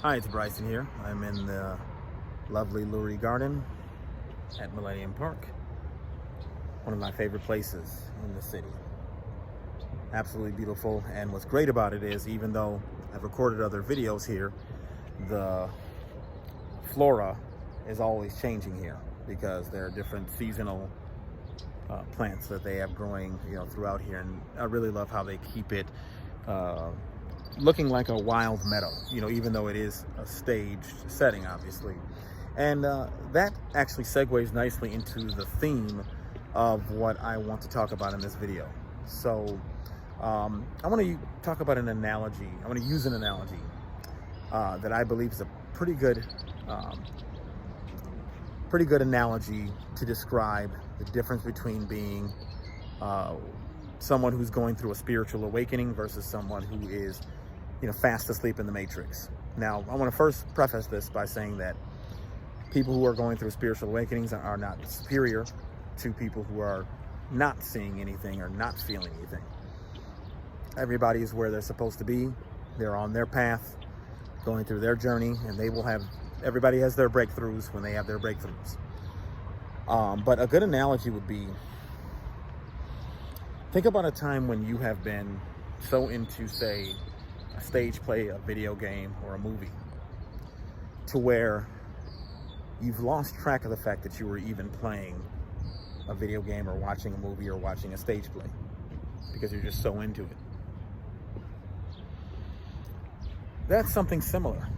Hi, it's Bryson here. I'm in the lovely Lurie Garden at Millennium Park, one of my favorite places in the city. Absolutely beautiful, and what's great about it is, even though I've recorded other videos here, the flora is always changing here because there are different seasonal plants that they have growing, throughout here, and I really love how they keep it looking like a wild meadow, even though it is a staged setting, obviously. And that actually segues nicely into the theme of what I want to talk about in this video. So I want to talk about an analogy. I want to use an analogy that I believe is a pretty good analogy to describe the difference between being someone who's going through a spiritual awakening versus someone who is fast asleep in the matrix. Now, I want to first preface this by saying that people who are going through spiritual awakenings are not superior to people who are not seeing anything or not feeling anything. Everybody is where they're supposed to be. They're on their path, going through their journey, and everybody has their breakthroughs when they have their breakthroughs. But a good analogy would be, think about a time when you have been so into, say, a stage play, a video game, or a movie, to where you've lost track of the fact that you were even playing a video game or watching a movie or watching a stage play because you're just so into it. That's something similar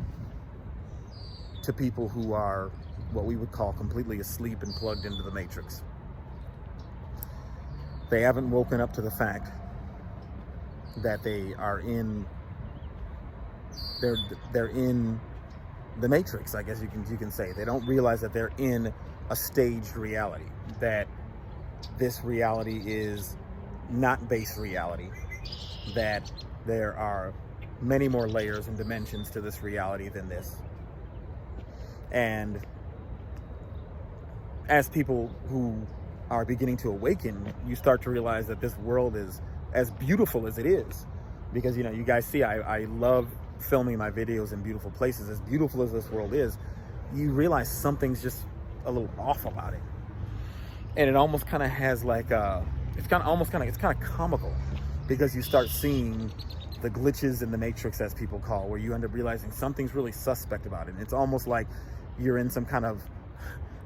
to people who are what we would call completely asleep and plugged into the matrix. They haven't woken up to the fact that they are in they're in the matrix, I guess you can say. They don't realize that they're in a staged reality, that this reality is not base reality, that there are many more layers and dimensions to this reality than this. And as people who are beginning to awaken, you start to realize that this world is as beautiful as it is. Because, you guys see, I love filming my videos in beautiful places. As beautiful as this world is, you realize something's just a little off about it. And it almost kind of has like it's kind of comical, because you start seeing the glitches in the matrix, as people call, where you end up realizing something's really suspect about it. And it's almost like you're in some kind of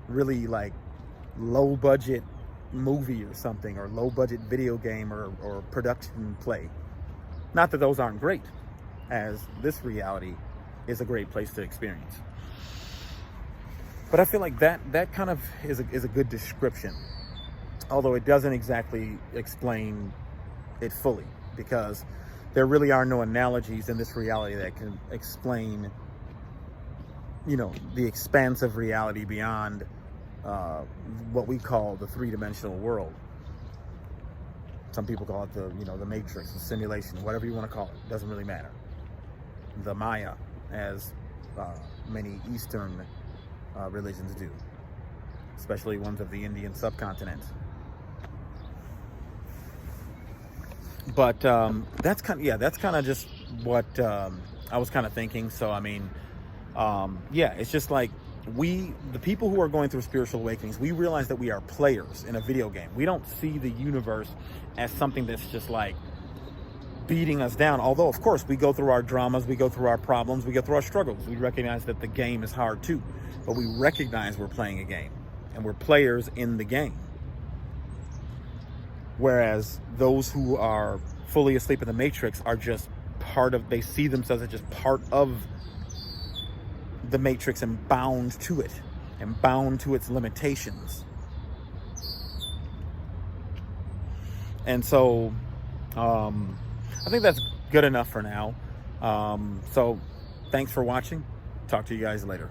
really like low budget movie or something, or low budget video game or production play. Not that those aren't great, as this reality is a great place to experience. But I feel like that kind of is a good description, although it doesn't exactly explain it fully, because there really are no analogies in this reality that can explain, the expansive reality beyond what we call the three-dimensional world. Some people call it the matrix, the simulation, whatever you want to call it. Doesn't really matter. The Maya, as many Eastern religions do, especially ones of the Indian subcontinent. But that's kind of just what I was kind of thinking. So I mean, it's just like the people who are going through spiritual awakenings, we realize that we are players in a video game. We don't see the universe as something that's just like beating us down. Although, of course, we go through our dramas, we go through our problems, we go through our struggles. We recognize that the game is hard too, but we recognize we're playing a game and we're players in the game. Whereas those who are fully asleep in the matrix are just they see themselves as just part of the matrix and bound to it and bound to its limitations. And so I think that's good enough for now. So thanks for watching. Talk to you guys later.